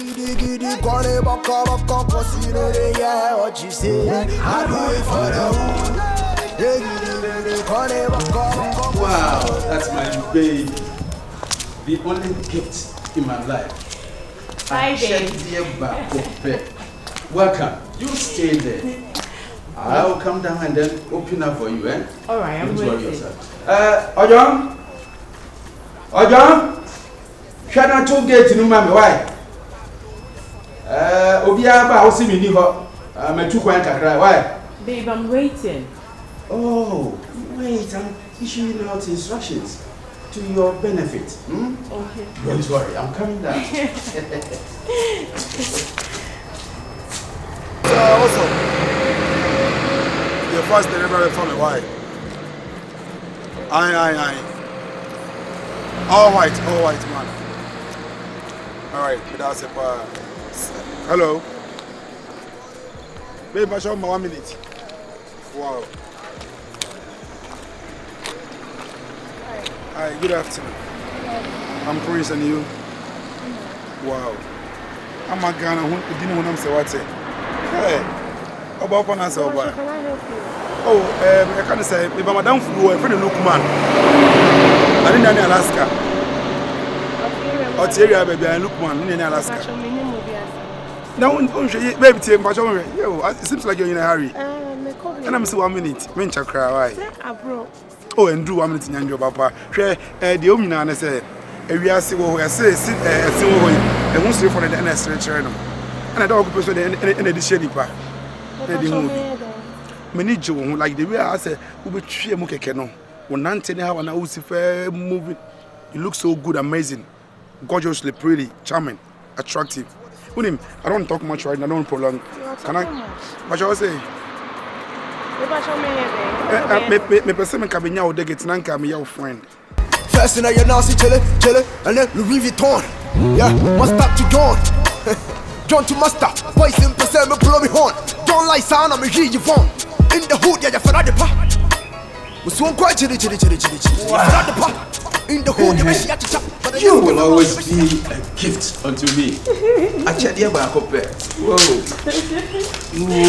Giddy, gonna baka, cause you know they yeah what you say. I do it for the hood. Wow, that's my baby. The only gift in my life. Hi, baby. Welcome. You stay there. I'll come down and then open up for you, eh? Alright, I'm ready. Ojon? Shana to get no mama, why? Obia ba o si me ni ho. Me tu kwan kakra, why? Babe, I'm waiting. Oh, wait, I'm issuing out instructions to your benefit. Okay. Don't worry, I'm coming down. What's up? Your first delivery for me, why? Aye. All white, man. All right, that's it. Hello. Babe, I show me 1 minute. Wow. Hi, good afternoon. I'm Prince and you? Wow. I'm a Ghana who didn't want to say what's it. Hey. About one answer. Can I help you? Oh, I can't say, if I'm down for a friend of Lookman. I didn't know Alaska. Area, baby, I Lookman in Alaska. No, baby, it seems like you're in a hurry. And I'm still 1 minute. Mencha cry. Oh, and do 1 minute in your papa. Share the Omina and say, we are saying, sit and won't stay for the NS channel. And I don't go to the shady part. Many Joe, like the way I said, who be tree mukekeno. When Nancy how an Usifer moving, you look so good, amazing, gorgeously pretty, charming, attractive. With him, I don't talk much right now, I don't prolong. Can I? What shall I say? Me person can be now, they get Nanka, me your friend. First thing you now see chile, and then Louis Vuitton. Yeah, must stop to John. John to master, boys in person, me blow me horn. Don't like sound, I'm a G, you want. In the hood, yeah, for the pa. We swung quite chili. In the hood, you will always be a gift unto me. Actually, I'm back up there. Whoa.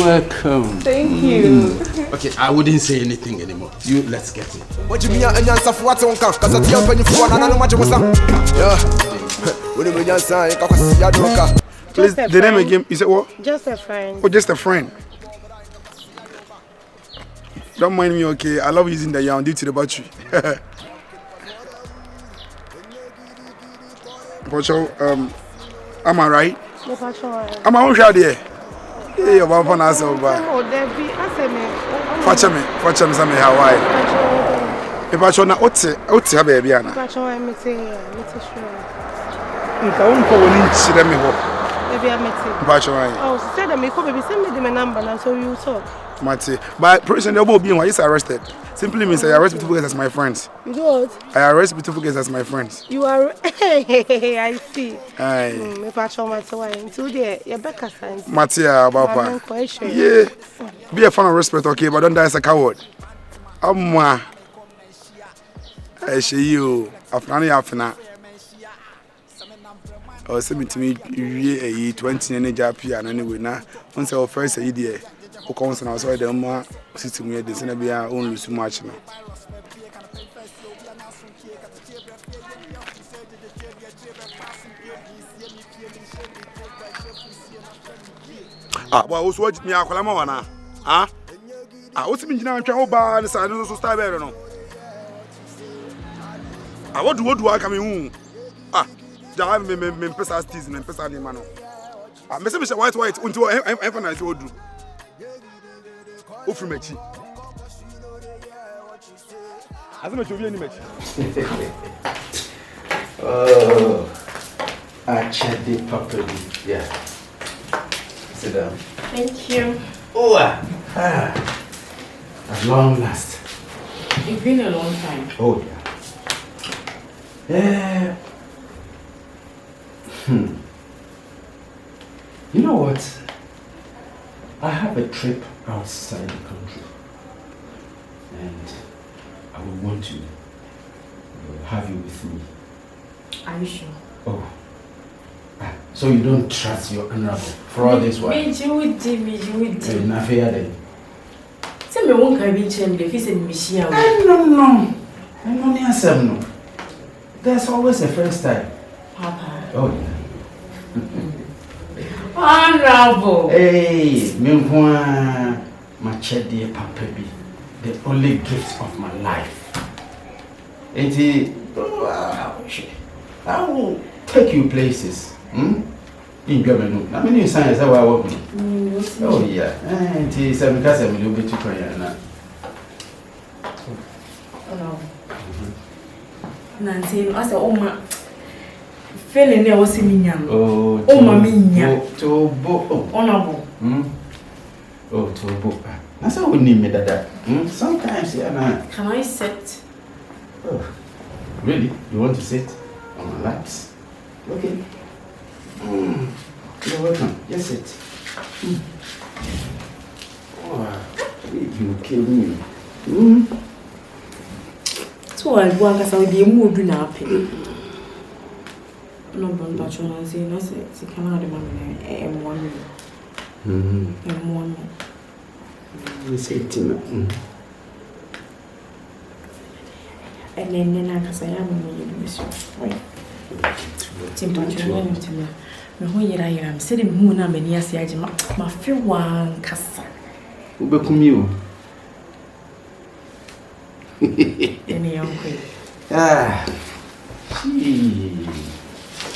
Welcome. Thank you. Okay, I wouldn't say anything anymore. You, let's get it. What you mean, and answer for what's on camp? Because I tell you for one, I know what you was on. Yeah. What do you mean, answer? Please, the name again, you said what? Just a friend. Oh, just a friend. Don't mind me, okay? I love using the yarn due to the battery. Am I right? Am I on shot here? Hey, your papa na so bad. Fetch me, some Hawaii. If I show na ote baby ana. Sure. Nka won ko woni nchire me ho. Baby, I met him. Oh, said that me come baby send me the number now so you talk. Mate, but person they both being why is arrested. Simply means I arrest beautiful girls as my friends. You do what? I arrest beautiful girls as my friends. You are I see. Aye. If I show my toy into there, you better sign. Matia Baba. Yeah. Be a fan of respect, okay, but don't die as a coward. Amma. I see you. Afna. I was saying to me, you 20 and a Japan and anyway now. Once our first idea, who comes and I saw them sitting here, there's be our only so much now. Well, who's watching me? Akwalama what's been doing? I'm bad. I don't so start better no. What do I come in? Jam me pesa steez and pesa ni mano. Me say white until I nice do. O from mechi. As me chobi ni mechi. Oh. Actually properly. Yeah. Sit down. Thank you. Oh. At long last. It's been a long time. Oh yeah. You know what? I have a trip outside the country and I would want to have you with me. Are you sure? Oh, So you don't trust your honorable for all this while? You would do me. Not fair then. Tell me one can reach him if he's in Michelle. No. I'm not answer no. There's always a first time. Papa. Oh yeah. Honorable. Hey, me my dear Papa be the only gift of my life. I will take you places. In Germany. I mean, you sign as I work. Oh yeah. And it's a because I'm a little bit too quiet now. Nancy, I said, oh my, feeling there was in me. Oh, mamma, honorable. Oh, to a book. That's how we need me that. Sometimes, yeah. Can I sit? Oh, really? You want to sit on my laps? Okay. You're welcome. Just sit. Oh, you will kill me. So I go and say the mood do not pay. No, but you know, say no, say can I have one. You say Tema. And then I can say I'm going to right. Tema, me ho yira yira me se de hu na mani ase age ma fe wan kasa Ubekumi o. Eni yanko.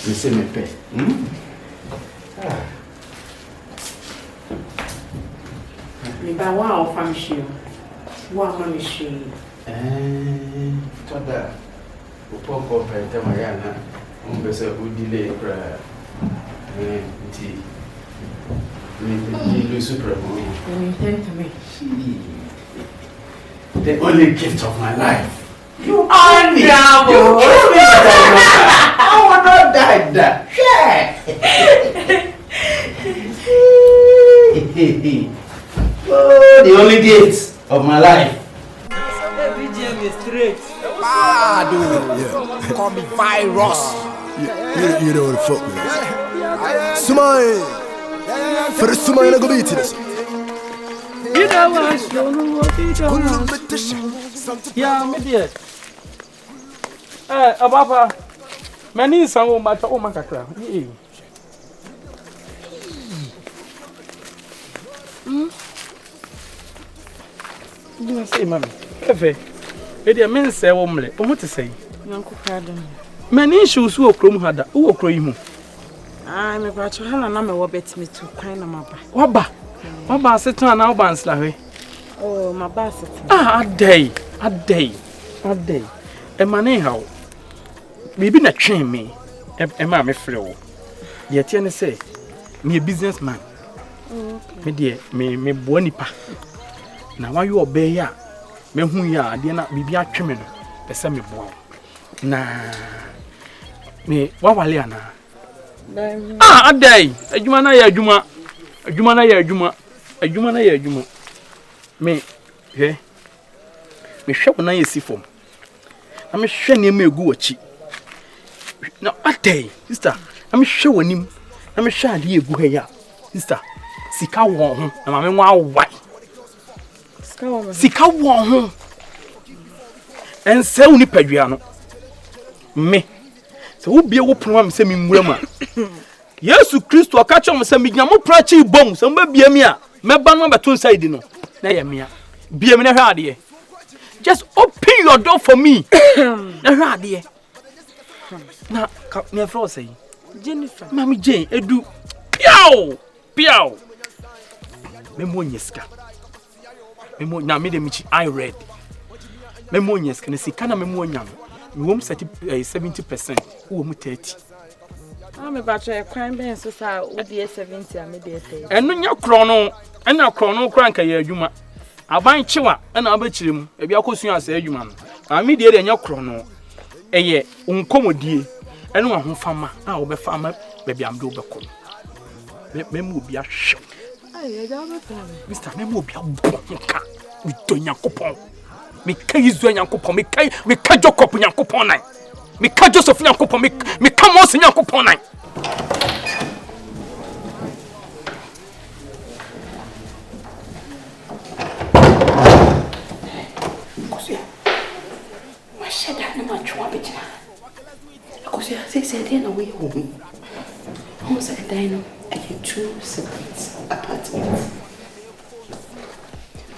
Me se me pe. Me ba wa o fam shi o. Wa ma me shi. Toda. O poko pe Tema ya na. Be se o delay pra. The only gift of my life. You are me. You killed me. I will not die that. Oh, the only gift of my life. Every gym is straight. Yeah. Call me virus. You know what the fuck with us. Smile. For the smile, I go beat this. You know what? Yeah, me dear. Papa. Many some much oh my kakra. You say, mammy. Efe. Edia men say omle. What to say? Yanko pardon. Many issues who okrom hada. Who okroimu? Ah, me ba cho hala na me wo bet me to kwan na maba. Waba setan na oba nsla hwe. Oh, my boss. A day. E mane hawo. Bibi na twen me. E ma me frɛ wo. Ye tie ne say, me a businessman. Oh, okay. Me de me bo nipa. Na wa yo obe ya. Me hu ya ade na bibi atwe me no. Pese me bo. Na me wawale ana. A day. Adwuma na ya adwuma. Adwuma na ya adwuma. Me hwe me hwe na yesi fom na me hwe ne ma egu wachi na atay sister na me hwe wanim na me hwe ade egu ha ya sister sika won ho na ma me nwa awai sika won ho ense uni padua no me se wo bie wo pono am se me nwura ma Yesu Kristo aka cho mo se me gyamo prachi bom se mba bie mi a meba no beto inside no na ye mia bie mi na hwa ade. Just open your door for me. Na hwa ade. Na me fro say Jennifer. Mami Jane edu piao. Me mo nyeska. Me mo na me de michi I read. Me mo nyeska na sika na me mo nyam. Me wom 70% wo mu 30. Me ba cho e kwan ben so sa wo de 70 a me de 30. Eno nya kro no ena kro no kra nka ye adwuma aban chiwa ena abachirem ebi akosu asa adwuma no ami de nya kro no eye unkomodie eno ahofama a wo be fama bebi amdo be ko memu obi ahwe Ai da ba ta Mr. Memu obi abonka mi to Nyankopon mi ka Izu Nyankopon mi ka Jacob Nyankopon nan mi ka Joseph Nyankopon mi ka Mose Nyankopon nan Shut down my trouble. Because I said, then away home. Homes at Dino, I get 2 separate apartments.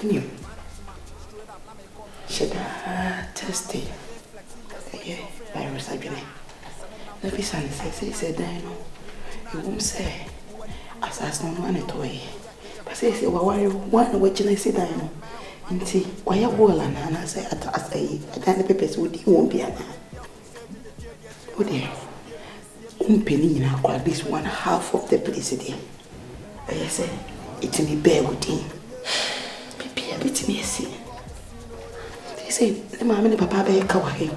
You should Thursday. Yeah, virus again. The son said, Dino, you won't say, as no one at all. But say, why one watching I say, Dino, and see why you're well, and I say, at the papers would you won't be a man. Oh, dear. Penny now, at least 1/2 of the place again. I say, it's me bear with him. Maybe a bit messy. They say, the mamma and papa bear kawaii.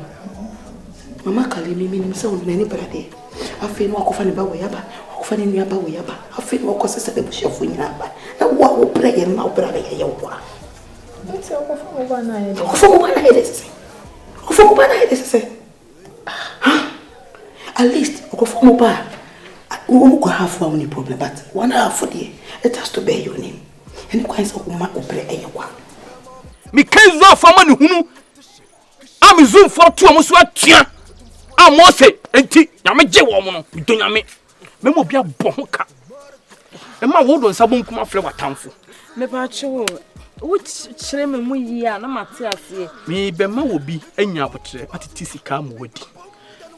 Mamma calling me himself, many brother. I feel more often about Wayaba, often in Yaba Wayaba. I feel more causes of the bush of Winaba. Now, what will play and now, brother, Yawa? It's over for 1 night. For 1 night, for 1 night, say. At least, go for mobile. We won't have one problem, but 1/2 for the it has to bear your name. And quite so much to play anyone. Me case off for money. I'm zoom for 2 almost what tia. I'm more say, and tea, Yamaji woman, don't yame. Memo be a bonka. And my word on Sabon come flower town for. Me pacho, which shame me ya na Matias. Me be ma will be any apotre, but it is a calm wedding.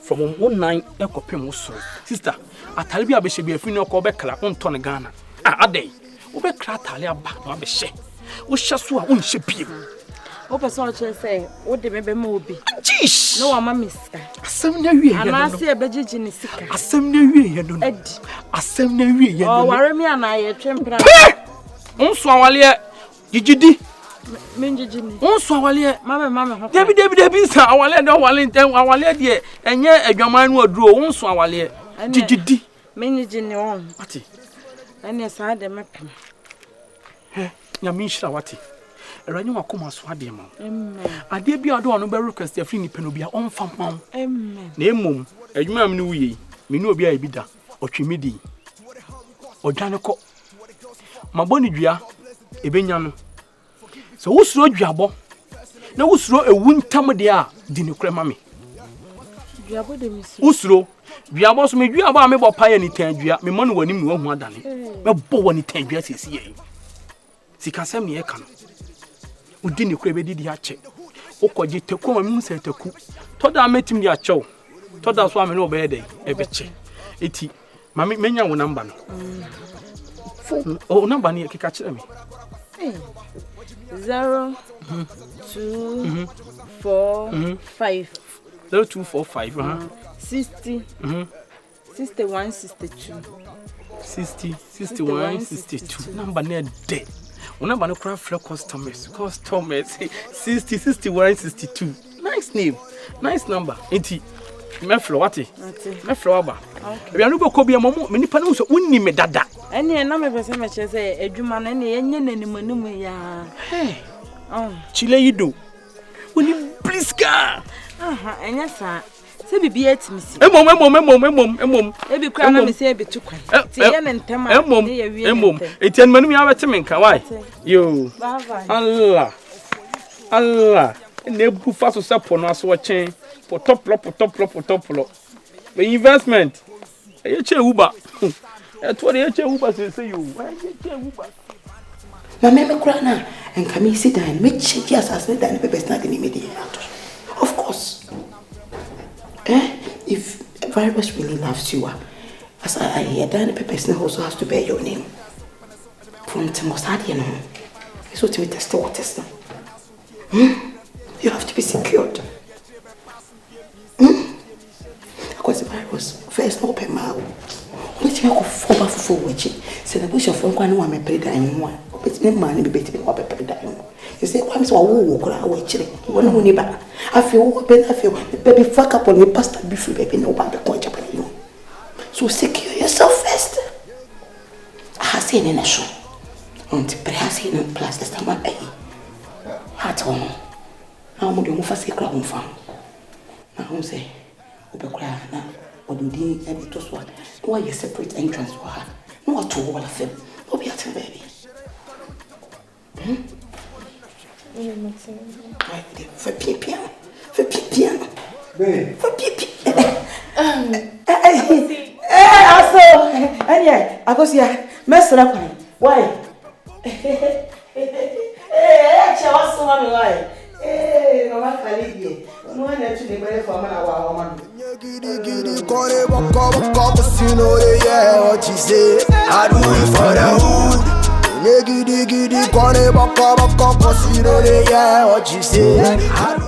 From 19 ekopem so sister atale bi abehye bi afini okọ be kla on ton Ghana adey wo be kra atale aba na abehye wo hye so a wonhye biem wo person che say wo de me ma obi jish no ama miska asem na wie ye no ana se ebegigi ni sika asem na wie ye no edi asem na wie ye no o ware mi ana ye twempra onso awale gigidi menjijini onso awale mama ho debi sa awale do awale ntem awale de enye adwaman no aduro onso awale gigidi menjijini on ati ene sa de mepem nya mi hira wati eranye wakoma so ade ma amen ade bi ado no be request afri ni peno bia onfa ma amen na emom adwuma am no wuye me no obi a bi da otwemidi odwane ko maboni dua ebenya no so wusuro dwabo na wusuro ewu ntam de a di ne kura mame dwabo de misi wusuro dwabo so me dwabo a me bo paye ni tan dua me mo no wani me wahu adane me bo wani tan dua sesi ye sika sem ne e ka no udi ne kura be di a che okoje teku ma me se teku to da metim di a chew to da so a me no be dey e be che eti ma me nya wo number no phone o number ne kika kire me 0 2 4 5 0245 60 61 62 60 61 62 number near day one number no cry for customers 60 61 62 nice name nice number enti me flow wati me flow aba e anu beko bia momo me nipa no so wonni me dada ene na me pese me che se adwuma na ene yenye nanimanimu ya chile yido woni bliska enya sa se bibi etimisi emom ebi kwa na me se ebi tukwan ti ye ne ntema ne ye wie emom etian manum ya bete menka why yo bye Allah ne bu fa so sepo no aso chen potoplo the investment e che uba e to de che uba say you e che uba Mama me kura na enka me sit down me check your assessment and papers na dey me of course if virus really loves you as I hear that papers na also has to bear your name from Timosadi you know so to test what test you have to be secured because the virus first no pay ma which make for which say the bush of one wa me preda en ho but me man be beti wa be preda en you say kwam so wo kura wa chire wona hu ni ba afi wo be afi baby fuck up on me pastor be free baby no ba be ko japan you so secure yourself first hasin in a show on the hasin in plus the stomach ai hat on amu de mo fa secret on fa na hu say obekura na odudi e be to so why you separate entrance for her no what to all of them no be at baby right for piano Babe. Also, and yeah, I go see her. Mess up. Why? Hey, what's so why? Hey, Mama Khalidi. No one actually better for man. Giddy, corny, walk up, you know, yeah, what you say. I do it for the hood. Giddy, corny, walk up, you know, yeah, what you say.